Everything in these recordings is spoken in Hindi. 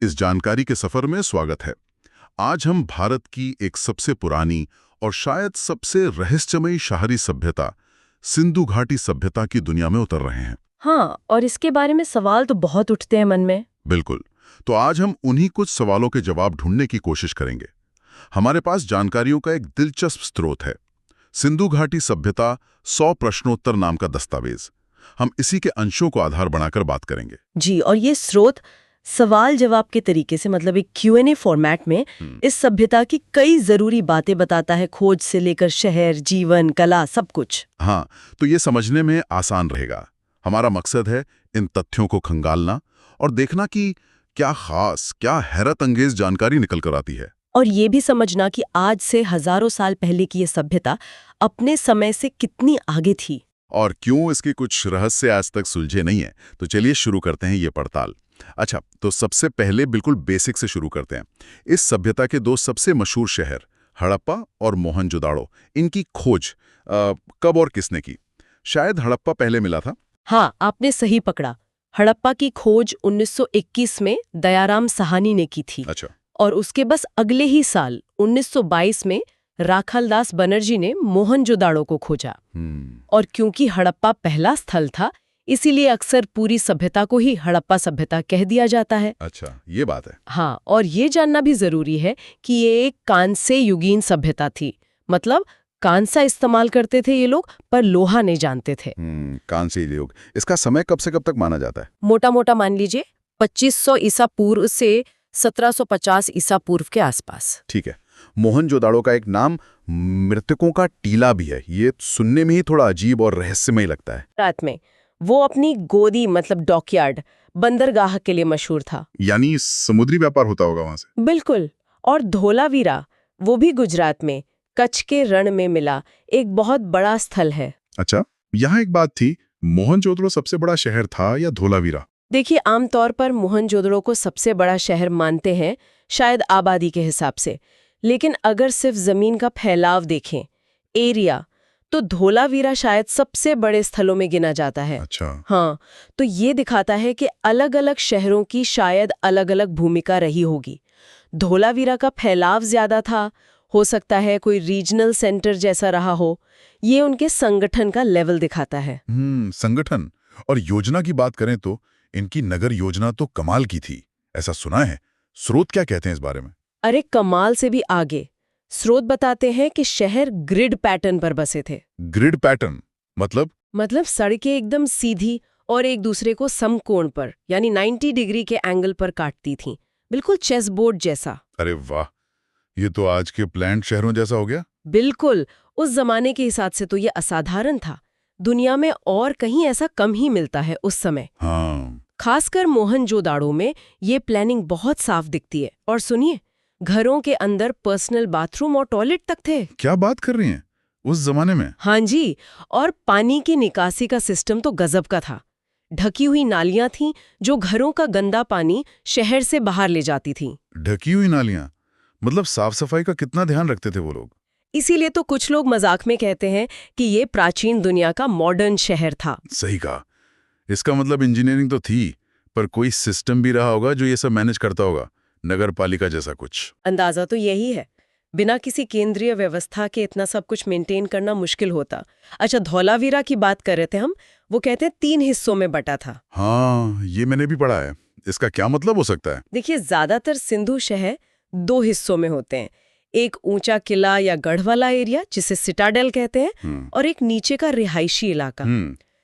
इस जानकारी के सफर में स्वागत है। आज हम भारत की एक सबसे पुरानी और शायद सबसे रहस्यमयी शहरी सभ्यता सिंधु घाटी सभ्यता की दुनिया में उतर रहे हैं। हाँ, और इसके बारे में सवाल तो बहुत उठते हैं मन में। बिल्कुल। तो आज हम उन्हीं कुछ सवालों के जवाब ढूंढने की कोशिश करेंगे। हमारे पास जानकारियों का एक दिलचस्प स्रोत है, सिंधु घाटी सभ्यता 100 प्रश्नोत्तर नाम का दस्तावेज। हम इसी के अंशों को आधार बनाकर बात करेंगे। जी, और ये स्रोत सवाल जवाब के तरीके से, मतलब एक Q&A फॉर्मेट में इस सभ्यता की कई जरूरी बातें बताता है, खोज से लेकर शहर, जीवन, कला, सब कुछ। हाँ, तो ये समझने में आसान रहेगा। हमारा मकसद है इन तथ्यों को खंगालना और देखना कि क्या खास, क्या हैरत अंगेज जानकारी निकल कर आती है। और ये भी समझना कि आज से हजारों साल पहले की ये सभ्यता अपने समय से कितनी आगे थी। और क्यों इसके कुछ रहस्य आज तक सुलझे नहीं है। तो चलिए शुरू करते हैं ये पड़ताल। अच्छा, तो सबसे पहले बिल्कुल बेसिक से शुरू करते हैं। इस सभ्यता के दो सबसे मशहूर शहर हड़प्पा और मोहनजोदाड़ो, इनकी खोज कब और किसने की? शायद हड़प्पा पहले मिला था। हाँ, आपने सही पकड़ा। हड़प्पा की खोज 1921 में दयाराम साहनी ने की थी। अच्छा। और उसके बस अगले ही साल 1922 में राखालदास बनर्जी ने मोहनजोदाड़ो को खोजा। और क्योंकि हड़प्पा पहला स्थल था, इसीलिए अक्सर पूरी सभ्यता को ही हड़प्पा सभ्यता कह दिया जाता है। अच्छा, ये बात है। हाँ, और ये जानना भी जरूरी है कि ये एक कांस्य युगीन सभ्यता थी। मतलब कांसा इस्तेमाल करते थे ये लोग, पर लोहा नहीं जानते थे। कांस्य युग। इसका समय कब से कब तक माना जाता है? मोटा मोटा मान लीजिए 2500 ईसा पूर्व से 1750 ईसा पूर्व के आसपास। ठीक है। मोहनजोदाड़ो का एक नाम मृतकों का टीला भी है। ये सुनने में ही थोड़ा अजीब और रहस्यमय लगता है। रात में वो अपनी गोदी, मतलब डॉकयार्ड, बंदरगाह के लिए मशहूर था। यानी समुद्री व्यापार होता होगा वहां से। बिल्कुल। और धोलावीरा, वो भी गुजरात में कच्छ के रण में मिला एक बहुत बड़ा स्थल है। अच्छा, यहाँ एक बात थी, मोहनजोदड़ो सबसे बड़ा शहर था या धोलावीरा? देखिए, आमतौर पर मोहनजोदड़ो को सबसे बड़ा शहर मानते हैं, शायद आबादी के हिसाब से। लेकिन अगर सिर्फ जमीन का फैलाव देखें, एरिया, तो धोलावीरा शायद सबसे बड़े स्थलों में गिना जाता है। अच्छा। हाँ, तो ये दिखाता है कि अलग अलग शहरों की शायद अलग अलग भूमिका रही होगी। धोलावीरा का फैलाव ज्यादा था, हो सकता है कोई रीजनल सेंटर जैसा रहा हो। ये उनके संगठन का लेवल दिखाता है। संगठन और योजना की बात करें तो इनकी नगर योजना तो कमाल की थी, ऐसा सुना है। स्रोत क्या कहते हैं इस बारे में? अरे कमाल से भी आगे। स्रोत बताते हैं कि शहर ग्रिड पैटर्न पर बसे थे। ग्रिड पैटर्न मतलब सड़कें एकदम सीधी और एक दूसरे को समकोण पर, यानी 90 डिग्री के एंगल पर काटती थीं, बिल्कुल चेस बोर्ड जैसा। अरे वाह, ये तो आज के प्लान्ड शहरों जैसा हो गया। बिल्कुल। उस जमाने के हिसाब से तो ये असाधारण था। दुनिया में और कहीं ऐसा कम ही मिलता है उस समय। हाँ। खासकर मोहनजोदाड़ो में ये प्लानिंग बहुत साफ दिखती है। और सुनिए, घरों के अंदर पर्सनल बाथरूम और टॉयलेट तक थे। क्या बात कर रही हैं? उस जमाने में? हाँ जी। और पानी की निकासी का सिस्टम तो गजब का था। ढकी हुई नालियां थीं जो घरों का गंदा पानी शहर से बाहर ले जाती थीं। ढकी हुई नालियां? मतलब साफ सफाई का कितना ध्यान रखते थे वो लोग? इसीलिए तो कुछ लोग मजाक में कहते हैं कि ये प्राचीन दुनिया का मॉडर्न शहर था। सही कहा। इसका मतलब इंजीनियरिंग तो थी, पर कोई सिस्टम भी रहा होगा जो ये सब मैनेज करता होगा, नगर पालिका जैसा कुछ। अंदाजा तो यही है। बिना किसी केंद्रीय व्यवस्था के इतना सब कुछ मेंटेन करना मुश्किल होता। अच्छा, धौलावीरा की बात कर रहे थे हम। वो कहते हैं 3 हिस्सों में बटा था। हाँ, ये मैंने भी पढ़ा है। इसका क्या मतलब हो सकता है? देखिए, ज्यादातर सिंधु शहर 2 हिस्सों में होते हैं। एक ऊंचा किला या गढ़ वाला एरिया जिसे सिटाडेल कहते हैं, और एक नीचे का रिहायशी इलाका।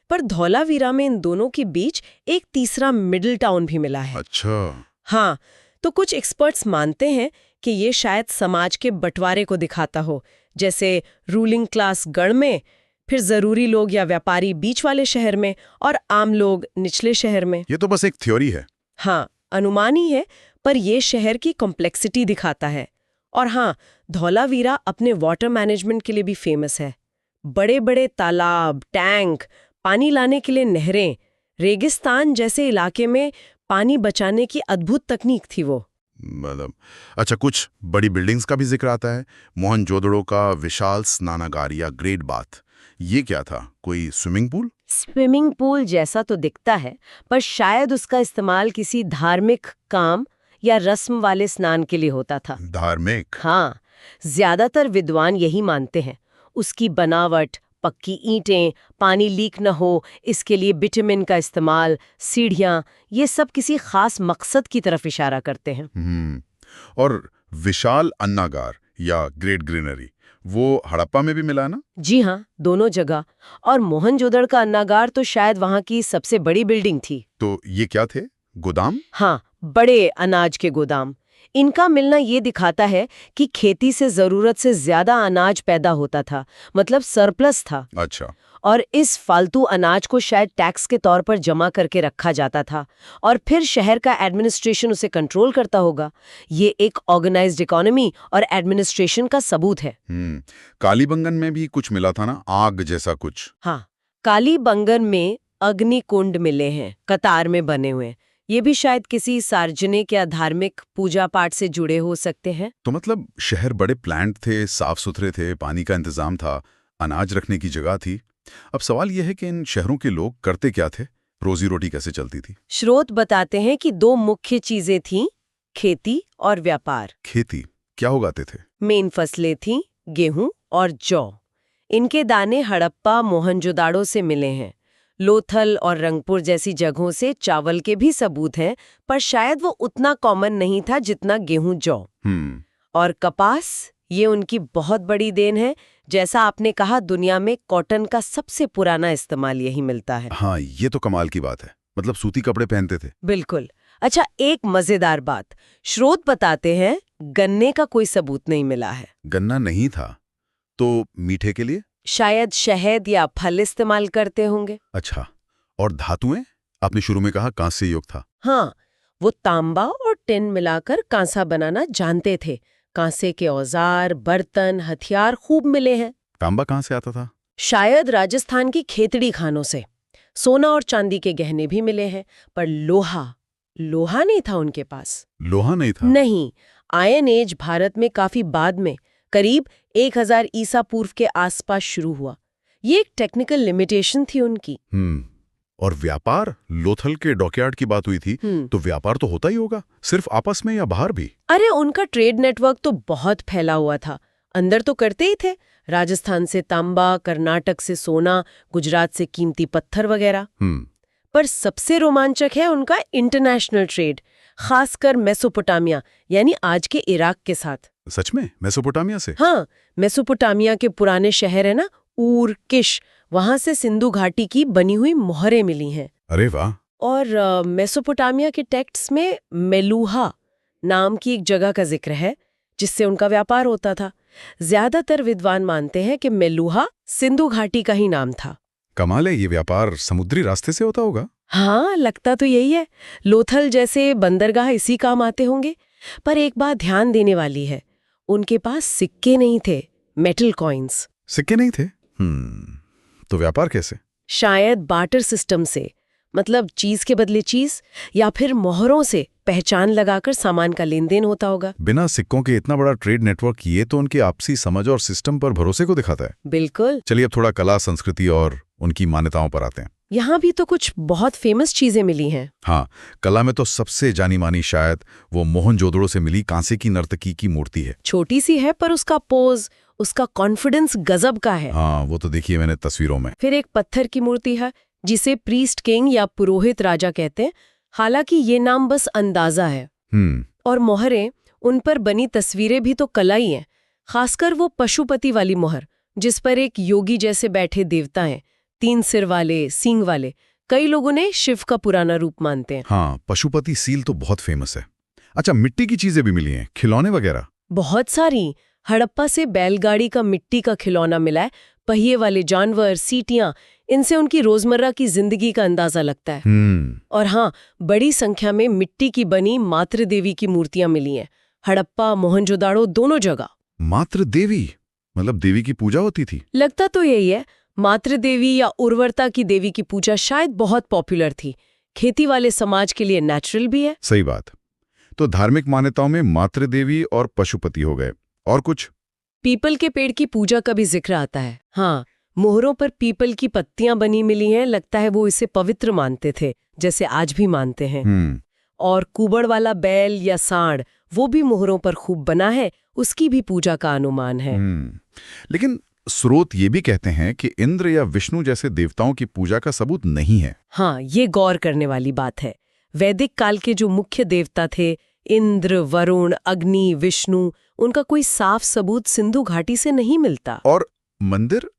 पर धौलावीरा में इन दोनों के बीच एक तीसरा मिडिल टाउन भी मिला है। अच्छा। हाँ, तो कुछ एक्सपर्ट्स मानते हैं कि ये शायद समाज के बंटवारे को दिखाता हो, जैसे रूलिंग क्लास गढ़ में, फिर जरूरी लोग या व्यापारी बीच वाले शहर में, और आम लोग निचले शहर में। ये तो बस एक थ्योरी है। हाँ, अनुमान ही है, पर ये शहर की कॉम्प्लेक्सिटी दिखाता है। और हाँ, धौलावीरा अपने वाटर मैनेजमेंट के लिए भी फेमस है। बड़े बड़े तालाब, टैंक, पानी लाने के लिए नहरें, रेगिस्तान जैसे इलाके में पानी बचाने की अद्भुत तकनीक थी वो। मतलब अच्छा, कुछ बड़ी बिल्डिंग्स का भी जिक्र आता है। मोहनजोदड़ो का विशाल स्नानागार या ग्रेट बाथ, ये क्या था? कोई स्विमिंग पूल? स्विमिंग पूल जैसा तो दिखता है, पर शायद उसका इस्तेमाल किसी धार्मिक काम या रस्म वाले स्नान के लिए होता था। धार्मिक। हाँ, ज्यादातर विद्वान यही मानते हैं। उसकी बनावट, पक्की ईंटें, पानी लीक न हो, इसके लिए बिटुमिन का इस्तेमाल, सीढ़ियां, ये सब किसी खास मकसद की तरफ इशारा करते हैं। और विशाल अन्नागार या ग्रेट ग्रीनरी, वो हड़प्पा में भी मिला ना? जी हाँ, दोनों जगह। और मोहनजोदड़ का अन्नागार तो शायद वहाँ की सबसे बड़ी बिल्डिंग थी। तो ये क्या थे, गोदाम? हाँ, बड़े अनाज के गोदाम। इनका मिलना ये दिखाता है कि खेती से जरूरत से ज्यादा अनाज पैदा होता था, मतलब सरप्लस था। अच्छा। और इस फालतू अनाज को शायद टैक्स के तौर पर जमा करके रखा जाता था और फिर शहर का एडमिनिस्ट्रेशन उसे कंट्रोल करता होगा। ये एक ऑर्गेनाइज्ड इकोनॉमी और एडमिनिस्ट्रेशन का सबूत है। कालीबंगन में भी कुछ मिला था ना, आग जैसा कुछ? हाँ, कालीबंगन में अग्निकुंड मिले हैं, कतार में बने हुए। ये भी शायद किसी सार्वजनिक या धार्मिक पूजा पाठ से जुड़े हो सकते हैं। तो मतलब शहर बड़े प्लांट थे, साफ सुथरे थे, पानी का इंतजाम था, अनाज रखने की जगह थी। अब सवाल यह है कि इन शहरों के लोग करते क्या थे, रोजी रोटी कैसे चलती थी? स्रोत बताते हैं कि दो मुख्य चीजें थीं, खेती और व्यापार। खेती क्या उगाते थे? मेन फसलें थीं गेहूं और जौ। इनके दाने हड़प्पा मोहनजोदाड़ो से मिले हैं। लोथल और रंगपुर जैसी जगहों से चावल के भी सबूत हैं, पर शायद वो उतना कॉमन नहीं था जितना गेहूं जौ। और कपास, ये उनकी बहुत बड़ी देन है। जैसा आपने कहा, दुनिया में कॉटन का सबसे पुराना इस्तेमाल यही मिलता है। हाँ, ये तो कमाल की बात है। मतलब सूती कपड़े पहनते थे। बिल्कुल। अच्छा, एक मजेदार बात, स्रोत बताते हैं गन्ने का कोई सबूत नहीं मिला है। गन्ना नहीं था तो मीठे के लिए शायद शहद या फल इस्तेमाल करते होंगे। अच्छा। और धातुएं? आपने शुरू में कहा कांस्य युग था। हाँ, वो तांबा और टिन मिलाकर कांसा बनाना जानते थे। कांसे के औजार, बर्तन, हथियार खूब मिले हैं। तांबा कहाँ से आता था? शायद राजस्थान की खेतड़ी खानों से। सोना और चांदी के गहने भी मिले हैं, पर लोहा नहीं था उनके पास। लोहा नहीं था? नहीं, आयरन एज भारत में काफी बाद में, करीब 1000 ईसा पूर्व के आसपास शुरू हुआ। ये एक टेक्निकल लिमिटेशन थी उनकी। और व्यापार? लोथल के डॉकयार्ड की बात हुई थी, तो व्यापार तो होता ही होगा, सिर्फ आपस में या बाहर भी? अरे, उनका ट्रेड नेटवर्क तो बहुत फैला हुआ था। अंदर तो करते ही थे, राजस्थान से तांबा, कर्नाटक से सोना, गुजरात से कीमती पत्थर वगैरह। पर सबसे रोमांचक है उनका इंटरनेशनल ट्रेड, खासकर मेसोपोटामिया यानी आज के इराक के साथ। सच में? मेसोपोटामिया से? हाँ, मेसोपोटामिया के पुराने शहर है ना, ऊर, किश, वहां से सिंधु घाटी की बनी हुई मोहरें मिली हैं। अरे वाह! और मेसोपोटामिया के टेक्स्ट में मेलूहा नाम की एक जगह का जिक्र है जिससे उनका व्यापार होता था। ज्यादातर विद्वान मानते हैं कि मेलूहा सिंधु घाटी का ही नाम था। कमाल है, ये व्यापार समुद्री रास्ते से होता होगा? हाँ, लगता तो यही है। लोथल जैसे बंदरगाह इसी काम आते होंगे। पर एक बात ध्यान देने वाली है, उनके पास सिक्के नहीं थे, मेटल कॉइन्स। सिक्के नहीं थे? तो व्यापार कैसे? शायद बार्टर सिस्टम से, मतलब चीज के बदले चीज, या फिर मोहरों से पहचान लगाकर सामान का लेन देन होता होगा। बिना सिक्कों के इतना बड़ा ट्रेड नेटवर्क, ये तो उनकी आपसी समझ और सिस्टम पर भरोसे को दिखाता है। बिल्कुल। चलिए अब थोड़ा कला, संस्कृति और उनकी मान्यताओं पर आते हैं। यहाँ भी तो कुछ बहुत फेमस चीजें मिली हैं। हाँ, कला में तो सबसे जानी मानी शायद वो मोहनजोदड़ो से मिली कांसे की नर्तकी की मूर्ति है। छोटी सी है, पर उसका पोज, उसका कॉन्फिडेंस गजब का है। हाँ, वो तो देखिए मैंने तस्वीरों में। फिर एक पत्थर की मूर्ति है जिसे प्रीस्ट किंग या पुरोहित राजा कहते हैं, हालांकि ये नाम बस अंदाजा है। और मोहरें, उन पर बनी तस्वीरें भी तो कला ही हैं, खासकर वो पशुपति वाली मोहर जिस पर एक योगी जैसे बैठे देवता हैं, 3 सिर वाले, सींग वाले। कई लोगों ने शिव का पुराना रूप मानते हैं। हाँ, पशुपति सील तो बहुत फेमस है। अच्छा, मिट्टी की चीजें भी मिली हैं, खिलौने वगैरह? बहुत सारी। हड़प्पा से बैलगाड़ी का मिट्टी का खिलौना मिला है, पहिए वाले जानवर, सीटियां, इनसे उनकी रोजमर्रा की जिंदगी का अंदाजा लगता है। और हाँ, बड़ी संख्या में मिट्टी की बनी मातृ देवी की मूर्तियां मिली हैं, हड़प्पा, मोहनजोदाड़ो, दोनों जगह। मातृ देवी मतलब देवी की पूजा होती थी? लगता तो यही है। मातृ देवी या उर्वरता की देवी की पूजा शायद बहुत पॉपुलर थी। खेती वाले समाज के लिए नेचुरल भी है। सही बात। तो धार्मिक मान्यताओं में मातृ देवी और पशुपति हो गए, और कुछ? पीपल के पेड़ की पूजा का भी जिक्र आता है। हाँ, मोहरों पर पीपल की पत्तियां बनी मिली हैं, लगता है वो इसे पवित्र मानते थे, जैसे आज भी मानते हैं। और कुबड़ वाला बैल या सांड वो भी मोहरों पर खूब बना है, उसकी भी पूजा का अनुमान है। लेकिन स्रोत ये भी कहते हैं कि इंद्र या विष्णु जैसे देवताओं की पूजा का सबूत नहीं है। हाँ, ये गौर करने वाली बात है। वैदिक काल के जो मुख्य देवता थे, इंद्र, वरुण, अग्नि, विष्णु, उनका कोई साफ सबूत सिंधु घाटी से नहीं मिलता। और मंदिर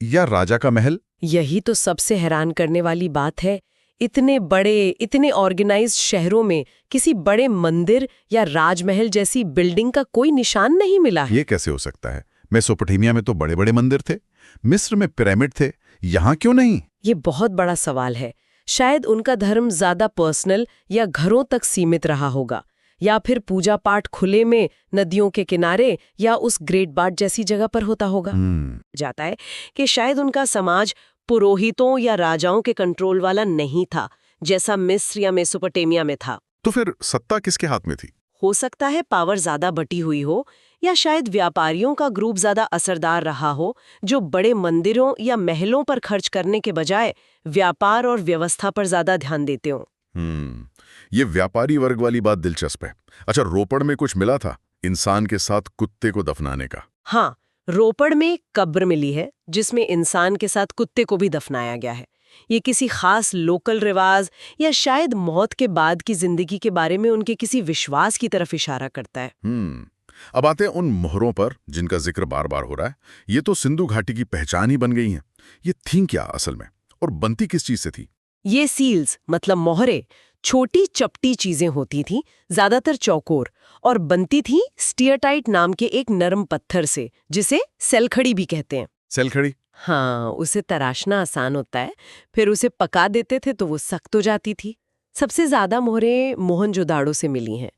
या राजा का महल? यही तो सबसे हैरान करने वाली बात है। इतने बड़े, इतने ऑर्गेनाइज्ड शहरों में किसी बड़े मंदिर या राजमहल जैसी बिल्डिंग का कोई निशान नहीं मिला है। ये कैसे हो सकता है? मेसोपोटामिया में तो बड़े बड़े मंदिर थे, मिस्र में पिरामिड थे, यहाँ क्यों नहीं? ये बहुत बड़ा सवाल है। शायद उनका धर्म ज्यादा पर्सनल या घरों तक सीमित रहा होगा, या फिर पूजा पाठ खुले में नदियों के किनारे या उस ग्रेट बार्ट जैसी जगह पर होता होगा। जाता है कि शायद उनका समाज पुरोहितों या राजाओं के कंट्रोल वाला नहीं था, जैसा मिस्र या मेसोपोटामिया में था। तो फिर सत्ता किसके हाथ में थी? हो सकता है पावर ज्यादा बटी हुई हो, या शायद व्यापारियों का ग्रुप ज्यादा असरदार रहा हो, जो बड़े मंदिरों या महलों पर खर्च करने के बजाय व्यापार और व्यवस्था पर ज्यादा ध्यान देते हो। ये व्यापारी वर्ग वाली बात दिलचस्प है। अच्छा, रोपड़ में कुछ मिला था इंसान के साथ कुत्ते को दफनाने का? हाँ, रोपड़ में कब्र मिली है जिसमें इंसान के साथ कुत्ते को भी दफनाया गया है। ये किसी खास लोकल रिवाज या शायद मौत के बाद की जिंदगी के बारे में उनके किसी विश्वास की तरफ इशारा करता है। अब आते हैं उन मोहरों पर जिनका जिक्र बार बार हो रहा है। ये तो सिंधु घाटी की पहचान ही बन गई हैं। ये थीं क्या असल में, और बनती किस चीज से थी? ये सील्स मतलब मोहरे छोटी चपटी चीजें होती थीं, ज्यादातर चौकोर, और बनती थी स्टीयरटाइट नाम के एक नरम पत्थर से, जिसे सेलखड़ी भी कहते हैं। सेलखड़ी? हाँ, उसे तराशना आसान होता है, फिर उसे पका देते थे तो वो सख्त हो जाती थी। सबसे ज्यादा मोहरें मोहनजोदाड़ो से मिली हैं,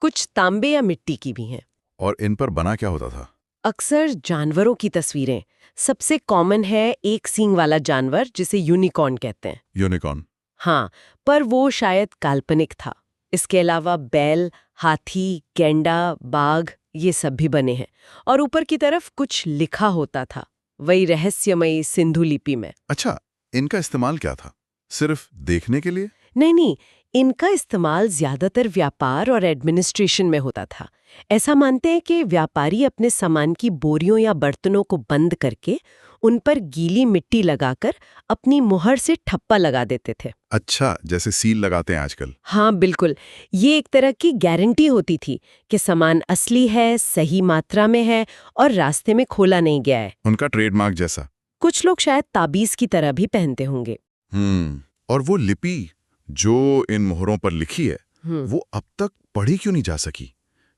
कुछ तांबे या मिट्टी की भी हैं। और इन पर बना क्या होता था? अक्सर जानवरों की तस्वीरें। सबसे कॉमन है एक सींग वाला जानवर जिसे यूनिकॉर्न कहते हैं। यूनिकॉर्न? हाँ, पर वो शायद काल्पनिक था। इसके अलावा बैल, हाथी, गेंडा, बाघ ये सब भी बने हैं, और ऊपर की तरफ कुछ लिखा होता था, वही रहस्यमयी सिंधु लिपि में। अच्छा, इनका इस्तेमाल क्या था? सिर्फ देखने के लिए? नहीं, इनका इस्तेमाल ज्यादातर व्यापार और एडमिनिस्ट्रेशन में होता था। ऐसा मानते हैं कि व्यापारी अपने सामान की बोरियों या बर्तनों को बंद करके उन पर गीली मिट्टी लगाकर अपनी मुहर से ठप्पा लगा देते थे। अच्छा, जैसे सील लगाते हैं आजकल? हाँ बिल्कुल, ये एक तरह की गारंटी होती थी कि सामान असली है, सही मात्रा में है और रास्ते में खोला नहीं गया है। उनका ट्रेडमार्क जैसा? कुछ लोग शायद ताबीज की तरह भी पहनते होंगे। और वो लिपि जो इन मोहरों पर लिखी है, वो अब तक पढ़ी क्यों नहीं जा सकी?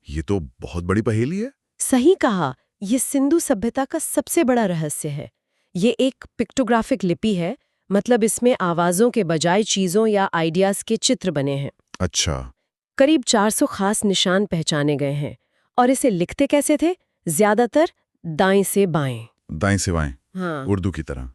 ये तो बहुत बड़ी पहेली है। सही कहा, ये सिंधु सभ्यता का सबसे बड़ा रहस्य है। ये एक पिक्टोग्राफिक लिपि है, मतलब इसमें आवाजों के बजाय चीजों या आइडियाज के चित्र बने हैं। अच्छा। करीब 400 खास निशान पहचाने गए हैं। और इसे लिखते कैसे थे? ज्यादातर दाएं से बाएं। दाएं से बाएं? हाँ, उर्दू की तरह?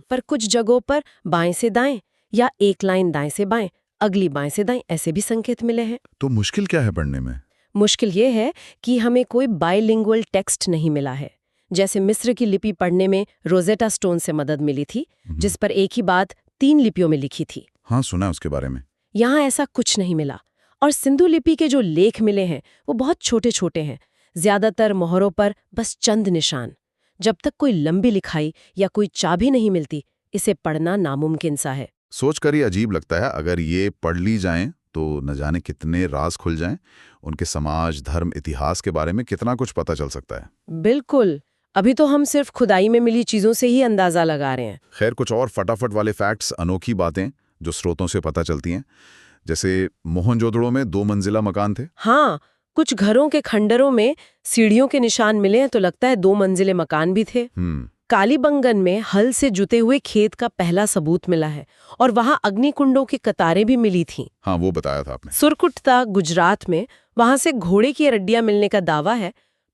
पर कुछ जगहों पर बाएं से दाएं या एक लाइन दाएं से बाएं, अगली बाएं से दाएं, ऐसे भी संकेत मिले हैं। तो मुश्किल क्या है पढ़ने में? मुश्किल ये है कि हमें कोई बाइलिंगुअल टेक्स्ट नहीं मिला है। जैसे मिस्र की लिपि पढ़ने में रोजेटा स्टोन से मदद मिली थी, जिस पर एक ही बात 3 लिपियों में लिखी थी। हाँ, सुना है उसके बारे में। यहाँ ऐसा कुछ नहीं मिला। और सिंधु लिपि के जो लेख मिले हैं वो बहुत छोटे छोटे हैं, ज्यादातर मोहरों पर बस चंद निशान। जब तक कोई लंबी लिखाई या कोई चाबी नहीं मिलती, इसे पढ़ना नामुमकिन सा है। सोचकर ही अजीब लगता है, अगर ये पढ़ ली जाएं तो न जाने कितने राज खुल जाएं। उनके समाज, धर्म, इतिहास के बारे में कितना कुछ पता चल सकता है। बिल्कुल, अभी तो हम सिर्फ खुदाई में मिली चीजों से ही अंदाजा लगा रहे हैं। खैर, कुछ और फटाफट वाले फैक्ट्स, अनोखी बातें जो स्रोतों से पता चलती हैं। जैसे मोहनजोदड़ो में 2 मंजिला मकान थे। हाँ, कुछ घरों के खंडरों में सीढ़ियों के निशान मिले हैं, तो लगता है 2 मंजिले मकान भी थे। कालीबंगन में हल से जुते हुए खेत का पहला सबूत मिला है, और वहां अग्निकुंडों की कतारें भी मिली थीं। हाँ, वो बताया था आपने। सुरकुटता, गुजरात में, वहां से घोड़े की रड्डियां मिलने का दावा है,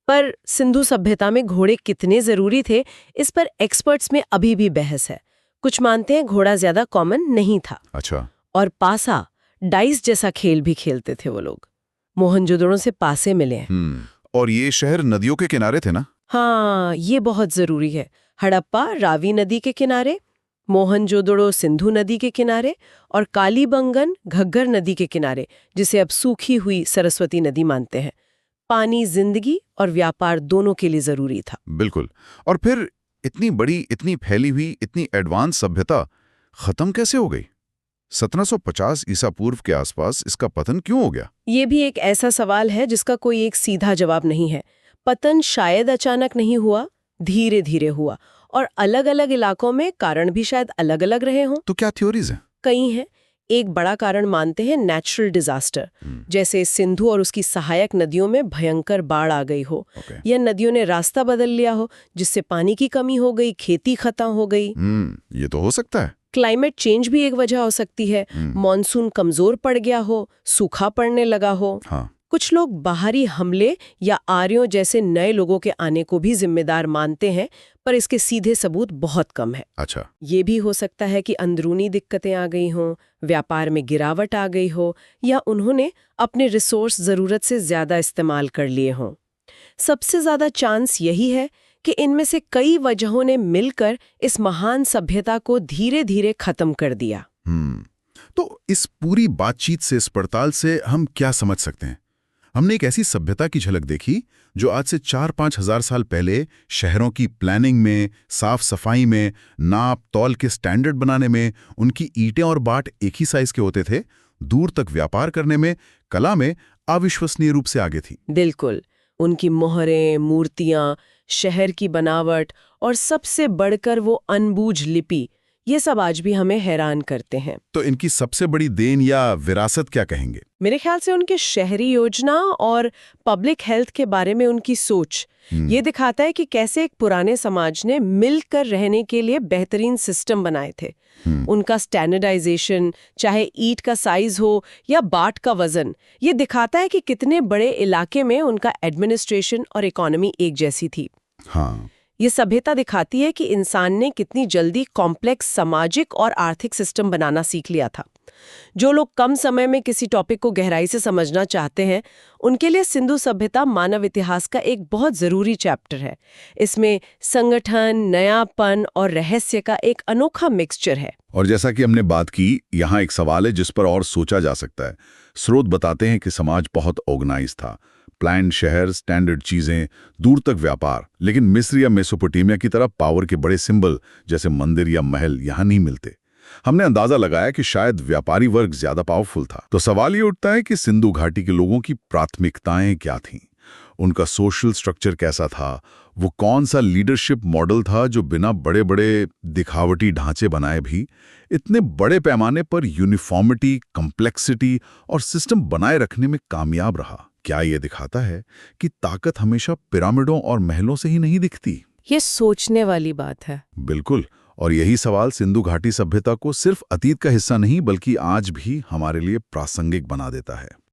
पर सिंधु सभ्यता में घोड़े कितने जरूरी थे, इस पर एक्सपर्ट्स में अभी भी बहस है। कुछ मानते हैं घोड़ा ज्यादा कॉमन नहीं था। अच्छा। और पासा, डाइस जैसा खेल भी खेलते थे वो लोग। मोहनजोदड़ो से पासे मिले हैं। और ये शहर नदियों के किनारे थे ना? हाँ, ये बहुत जरूरी है। हड़प्पा रावी नदी के किनारे, मोहनजोदड़ो सिंधु नदी के किनारे और कालीबंगन घग्गर नदी के किनारे, जिसे अब सूखी हुई सरस्वती नदी मानते हैं। पानी जिंदगी और व्यापार दोनों के लिए जरूरी था। बिल्कुल। और फिर इतनी बड़ी, इतनी फैली हुई, इतनी एडवांस सभ्यता खत्म कैसे हो गई? 1750 ईसा पूर्व के आसपास इसका पतन क्यों हो गया? ये भी एक ऐसा सवाल है जिसका कोई एक सीधा जवाब नहीं है। पतन शायद अचानक नहीं हुआ, धीरे धीरे हुआ, और अलग अलग इलाकों में कारण भी शायद अलग अलग रहे हों। तो क्या थ्योरीज हैं? कई हैं। एक बड़ा कारण मानते हैं नेचुरल डिजास्टर, जैसे सिंधु और उसकी सहायक नदियों में भयंकर बाढ़ आ गई हो, या नदियों ने रास्ता बदल लिया हो जिससे पानी की कमी हो गई, खेती खत्म हो गई। ये तो हो सकता है। क्लाइमेट चेंज भी एक वजह हो सकती है। मॉनसून कमजोर पड़ गया हो, सूखा पड़ने लगा हो। हाँ। कुछ लोग बाहरी हमले या आर्यों जैसे नए लोगों के आने को भी जिम्मेदार मानते हैं, पर इसके सीधे सबूत बहुत कम है। अच्छा। ये भी हो सकता है कि अंदरूनी दिक्कतें आ गई हों, व्यापार में गिरावट आ गई हो, या उन्होंने अपने रिसोर्स जरूरत से ज्यादा इस्तेमाल कर लिए हों। सबसे ज्यादा चांस यही है कि इनमें से कई वजहों ने मिलकर इस महान सभ्यता को धीरे धीरे खत्म कर दिया। तो इस पूरी बातचीत से, इस पड़ताल से हम क्या समझ सकते हैं? हमने एक ऐसी सभ्यता की झलक देखी जो आज से 4-5 हजार साल पहले शहरों की प्लानिंग में, साफ सफाई में, नाप तौल के स्टैंडर्ड बनाने में, उनकी ईंटें और बाट एक ही साइज के होते थे, दूर तक व्यापार करने में, कला में अविश्वसनीय रूप से आगे थी। बिल्कुल। उनकी मोहरें, मूर्तियां, शहर की बनावट और सबसे बढ़कर वो अनबूझ लिपि, ये सब आज भी हमें हैरान करते हैं। तो इनकी सबसे बड़ी देन या विरासत क्या कहेंगे? मेरे ख्याल से उनके शहरी योजना और पब्लिक हेल्थ के बारे में उनकी सोच ये दिखाता है कि कैसे एक पुराने समाज ने मिलकर रहने के लिए बेहतरीन सिस्टम बनाए थे। उनका स्टैंडर्डाइजेशन, चाहे ईंट का साइज हो या बाट का वजन, ये दिखाता है कि कितने बड़े इलाके में उनका एडमिनिस्ट्रेशन और इकोनॉमी एक जैसी थी। हाँ। ये सभ्यता दिखाती है कि इंसान ने कितनी जल्दी कॉम्प्लेक्स सामाजिक और आर्थिक सिस्टम बनाना सीख लिया था। जो लोग कम समय में किसी टॉपिक को गहराई से समझना चाहते हैं, उनके लिए सिंधु सभ्यता मानव इतिहास का एक बहुत जरूरी चैप्टर है। इसमें संगठन, नयापन और रहस्य का एक अनोखा मिक्सचर है। और जैसा कि हमने बात की, यहाँ एक सवाल है जिस पर और सोचा जा सकता है। स्रोत बताते हैं कि समाज बहुत ऑर्गेनाइज था, प्लान शहर, स्टैंडर्ड चीजें, दूर तक व्यापार, लेकिन मिस्र या मेसोपोटामिया की तरह पावर के बड़े सिंबल जैसे मंदिर या महल यहाँ नहीं मिलते। हमने अंदाजा लगाया कि शायद व्यापारी वर्ग ज्यादा पावरफुल था। तो सवाल ये उठता है कि सिंधु घाटी के लोगों की प्राथमिकताएं क्या थीं? उनका सोशल स्ट्रक्चर कैसा था? वो कौन सा लीडरशिप मॉडल था जो बिना बड़े बड़े दिखावटी ढांचे बनाए भी इतने बड़े पैमाने पर यूनिफॉर्मिटी, कॉम्प्लेक्सिटी और सिस्टम बनाए रखने में कामयाब रहा? क्या ये दिखाता है कि ताकत हमेशा पिरामिडों और महलों से ही नहीं दिखती? ये सोचने वाली बात है। बिल्कुल। और यही सवाल सिंधु घाटी सभ्यता को सिर्फ अतीत का हिस्सा नहीं बल्कि आज भी हमारे लिए प्रासंगिक बना देता है।